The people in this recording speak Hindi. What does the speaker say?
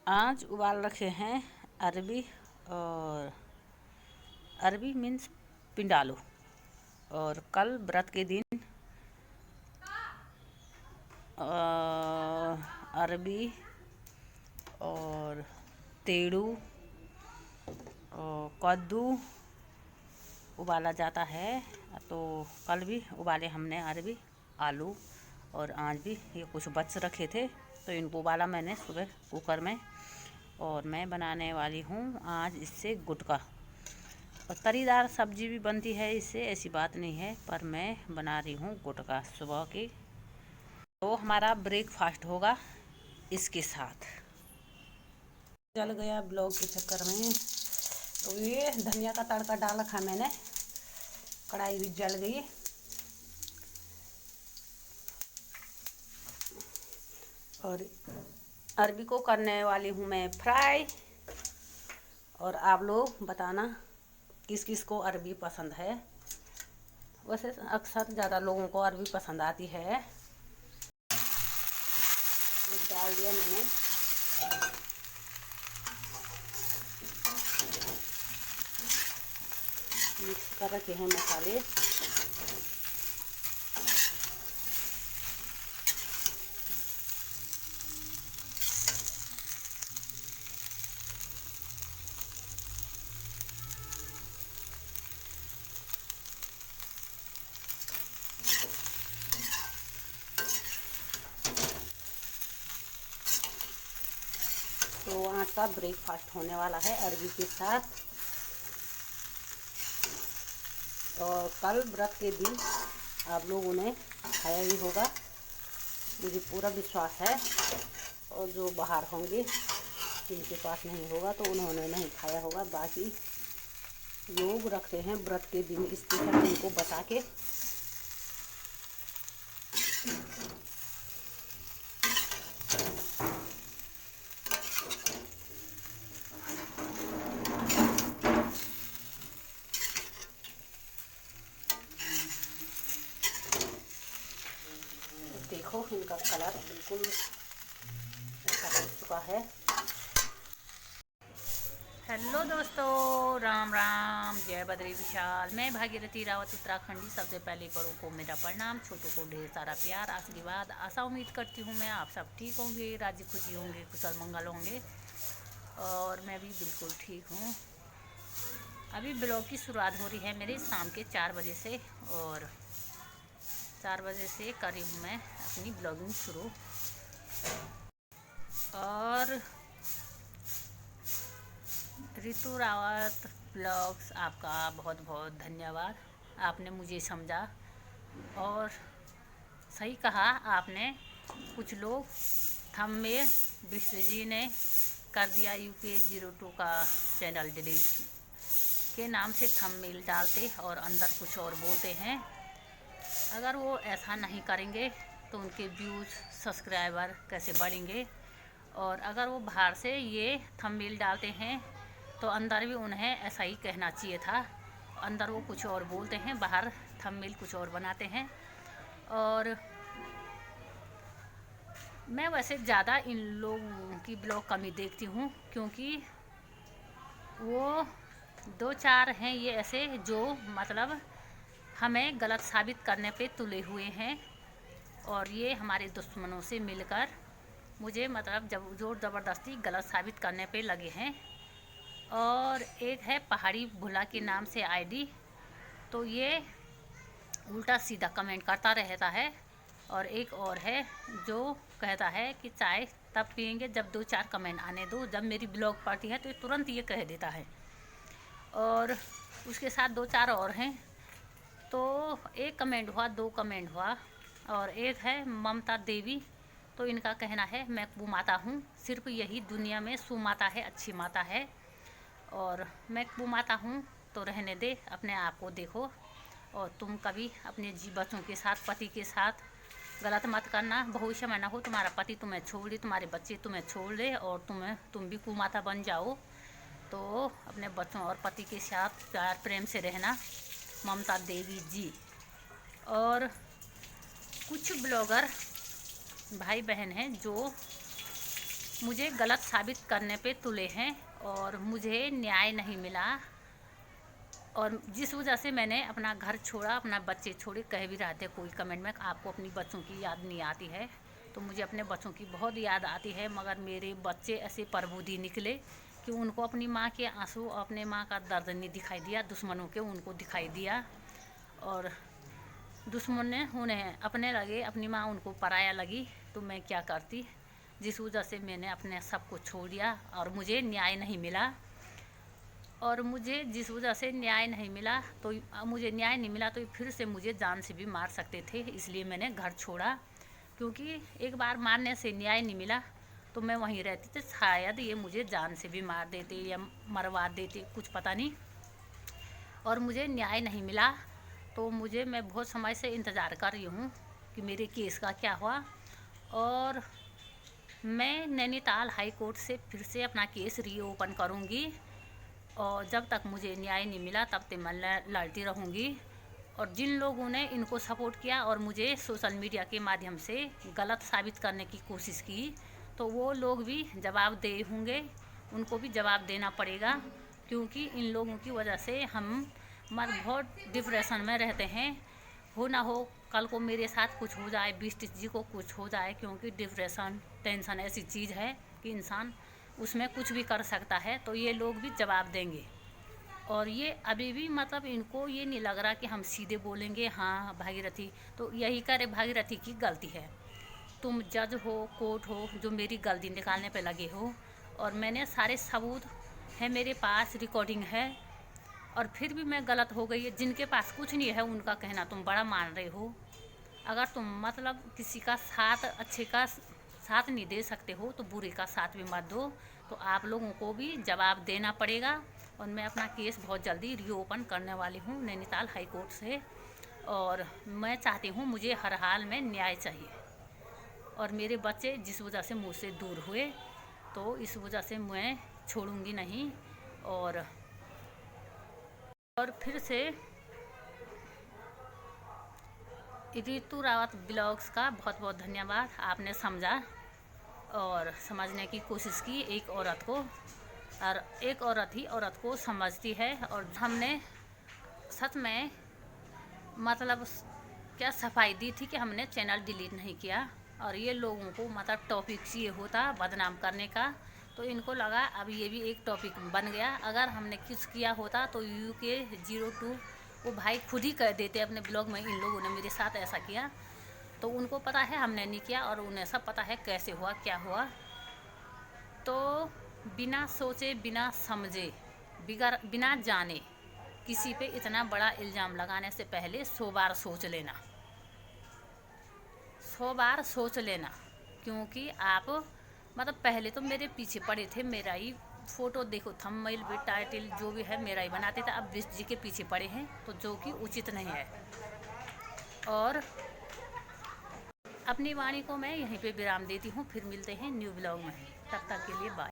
आज उबाल रखे हैं अरबी। और अरबी मीन्स पिंडालू। और कल व्रत के दिन अरबी और तेड़ू और कद्दू उबाला जाता है। तो कल भी उबाले हमने अरबी, आलू, और आज भी ये कुछ बच रखे थे तो इनको उबाला मैंने सुबह कुकर में। और मैं बनाने वाली हूँ आज इससे गुटका। और तरीदार सब्जी भी बनती है इससे, ऐसी बात नहीं है, पर मैं बना रही हूँ गुटका सुबह की। तो हमारा ब्रेकफास्ट होगा इसके साथ। जल गया ब्लॉग के चक्कर में। तो ये धनिया का तड़का डाल रखा मैंने, कढ़ाई भी जल गई। और अरबी को करने वाली हूँ मैं फ्राई। और आप लोग बताना किस किस को अरबी पसंद है। वैसे अक्सर ज़्यादा लोगों को अरबी पसंद आती है। डाल दिया मैंने। मिक्स कर रखे हैं मसाले। तो आज का ब्रेकफास्ट होने वाला है अरबी के साथ। और कल व्रत के दिन आप लोगों ने खाया ही होगा, मुझे पूरा विश्वास है। और जो बाहर होंगे जिनके पास नहीं होगा तो उन्होंने नहीं खाया होगा। बाकी लोग रखते हैं व्रत के दिन स्पेशल इनको बता के। देखो इनका कलर बिल्कुल ऐसा हो चुका है। हेलो दोस्तों, राम राम, जय बद्री विशाल। मैं भागीरथी रावत उत्तराखंडी। सबसे पहले बड़ों को मेरा प्रणाम, छोटों को ढेर सारा प्यार आशीर्वाद। आशा उम्मीद करती हूँ मैं आप सब ठीक होंगे, राजी खुशी होंगे, कुशल मंगल होंगे। और मैं भी बिल्कुल ठीक हूँ। अभी ब्लॉग की शुरुआत हो रही है मेरे शाम के 4 बजे से। और 4 बजे से कर रही हूँ मैं अपनी ब्लॉगिंग शुरू। और रितु रावत ब्लॉग्स, आपका बहुत बहुत धन्यवाद। आपने मुझे समझा और सही कहा आपने। कुछ लोग थंबनेल विश्व जी ने कर दिया UK02 का चैनल डिलीट के नाम से थंबनेल डालते और अंदर कुछ और बोलते हैं। अगर वो ऐसा नहीं करेंगे तो उनके व्यूज़ सब्सक्राइबर कैसे बढ़ेंगे। और अगर वो बाहर से ये थंबनेल डालते हैं तो अंदर भी उन्हें ऐसा ही कहना चाहिए था। अंदर वो कुछ और बोलते हैं, बाहर थंबनेल कुछ और बनाते हैं। और मैं वैसे ज़्यादा इन लोगों की ब्लॉग कम ही देखती हूँ, क्योंकि वो 2-4 हैं ये ऐसे जो मतलब हमें गलत साबित करने पे तुले हुए हैं। और ये हमारे दुश्मनों से मिलकर मुझे मतलब जब जोर ज़बरदस्ती गलत साबित करने पे लगे हैं। और एक है पहाड़ी भुला के नाम से आईडी, तो ये उल्टा सीधा कमेंट करता रहता है। और एक और है जो कहता है कि चाय तब पियेंगे जब 2-4 कमेंट आने दो। जब मेरी ब्लॉग पढ़ती है तो ये तुरंत ये कह देता है। और उसके साथ 2-4 और हैं। तो एक कमेंट हुआ, 2 कमेंट हुआ। और एक है ममता देवी, तो इनका कहना है मैं कुमाता हूँ, सिर्फ यही दुनिया में सुमाता है, अच्छी माता है। और मैं कुमाता हूँ तो रहने दे, अपने आप को देखो। और तुम कभी अपने बच्चों के साथ, पति के साथ गलत मत करना। भविष्य में ना हो तुम्हारा पति तुम्हें छोड़ दे, तुम्हारे बच्चे तुम्हें छोड़ दे और तुम भी कुमाता बन जाओ। तो अपने बच्चों और पति के साथ प्यार प्रेम से रहना, ममता देवी जी। और कुछ ब्लॉगर भाई बहन हैं जो मुझे गलत साबित करने पे तुले हैं और मुझे न्याय नहीं मिला। और जिस वजह से मैंने अपना घर छोड़ा, अपना बच्चे छोड़े। कह भी रहे थे कोई कमेंट में, आपको अपनी बच्चों की याद नहीं आती है, तो मुझे अपने बच्चों की बहुत याद आती है। मगर मेरे बच्चे ऐसे प्रबुद्धि निकले कि उनको अपनी माँ के आंसू, अपने माँ का दर्द नहीं दिखाई दिया, दुश्मनों के उनको दिखाई दिया। और दुश्मन ने उन्हें अपने लगे, अपनी माँ उनको पराया लगी, तो मैं क्या करती। जिस वजह से मैंने अपने सब को छोड़ दिया और मुझे न्याय नहीं मिला। और मुझे जिस वजह से न्याय नहीं मिला, तो मुझे न्याय नहीं मिला तो फिर से मुझे जान से भी मार सकते थे, इसलिए मैंने घर छोड़ा। क्योंकि एक बार मारने से न्याय नहीं मिला तो मैं वहीं रहती थी, शायद ये मुझे जान से भी मार देते या मरवा देते, कुछ पता नहीं। और मुझे न्याय नहीं मिला तो मैं बहुत समय से इंतज़ार कर रही हूँ कि मेरे केस का क्या हुआ। और मैं नैनीताल हाई कोर्ट से फिर से अपना केस रीओपन करूँगी और जब तक मुझे न्याय नहीं मिला तब तक मैं लड़ती रहूँगी। और जिन लोगों ने इनको सपोर्ट किया और मुझे सोशल मीडिया के माध्यम से गलत साबित करने की कोशिश की, तो वो लोग भी जवाब दे होंगे, उनको भी जवाब देना पड़ेगा। क्योंकि इन लोगों की वजह से हम बहुत डिप्रेशन में रहते हैं। हो ना हो कल को मेरे साथ कुछ हो जाए, बिस्टिस जी को कुछ हो जाए, क्योंकि डिप्रेशन, टेंशन ऐसी चीज़ है कि इंसान उसमें कुछ भी कर सकता है। तो ये लोग भी जवाब देंगे। और ये अभी भी मतलब इनको ये नहीं लग रहा कि हम सीधे बोलेंगे हाँ भागीरथी, तो यही करे भागीरथी की गलती है। तुम जज हो, कोर्ट हो, जो मेरी गलती निकालने पे लगे हो। और मैंने सारे सबूत हैं मेरे पास, रिकॉर्डिंग है, और फिर भी मैं गलत हो गई है। जिनके पास कुछ नहीं है उनका कहना तुम बड़ा मान रहे हो। अगर तुम मतलब किसी का साथ, अच्छे का साथ नहीं दे सकते हो तो बुरे का साथ भी मत दो। तो आप लोगों को भी जवाब देना पड़ेगा। और मैं अपना केस बहुत जल्दी रीओपन करने वाली हूँ नैनीताल हाई कोर्ट से। और मैं चाहती हूँ मुझे हर हाल में न्याय चाहिए। और मेरे बच्चे जिस वजह से मुझसे दूर हुए, तो इस वजह से मैं छोड़ूंगी नहीं। और फिर से ऋतु रावत ब्लॉग्स का बहुत बहुत धन्यवाद। आपने समझा और समझने की कोशिश की एक औरत को, और एक औरत ही औरत को समझती है। और हमने सच में मतलब क्या सफाई दी थी कि हमने चैनल डिलीट नहीं किया। और ये लोगों को मतलब टॉपिक ये होता बदनाम करने का, तो इनको लगा अब ये भी एक टॉपिक बन गया। अगर हमने कुछ किया होता तो UK02 वो भाई खुद ही कह देते अपने ब्लॉग में, इन लोगों ने मेरे साथ ऐसा किया। तो उनको पता है हमने नहीं किया, और उन्हें सब पता है कैसे हुआ, क्या हुआ। तो बिना सोचे, बिना समझे, बिना जाने किसी पे इतना बड़ा इल्ज़ाम लगाने से पहले 100 बार सोच लेना, 100 बार सोच लेना। क्योंकि आप मतलब पहले तो मेरे पीछे पड़े थे, मेरा ही फ़ोटो देखो, थंबनेल भी, टाइटल जो भी है मेरा ही बनाते थे। अब बिस्ट जी के पीछे पड़े हैं, तो जो कि उचित नहीं है। और अपनी वाणी को मैं यहीं पे विराम देती हूँ, फिर मिलते हैं न्यू ब्लॉग में। तब तक के लिए बाय।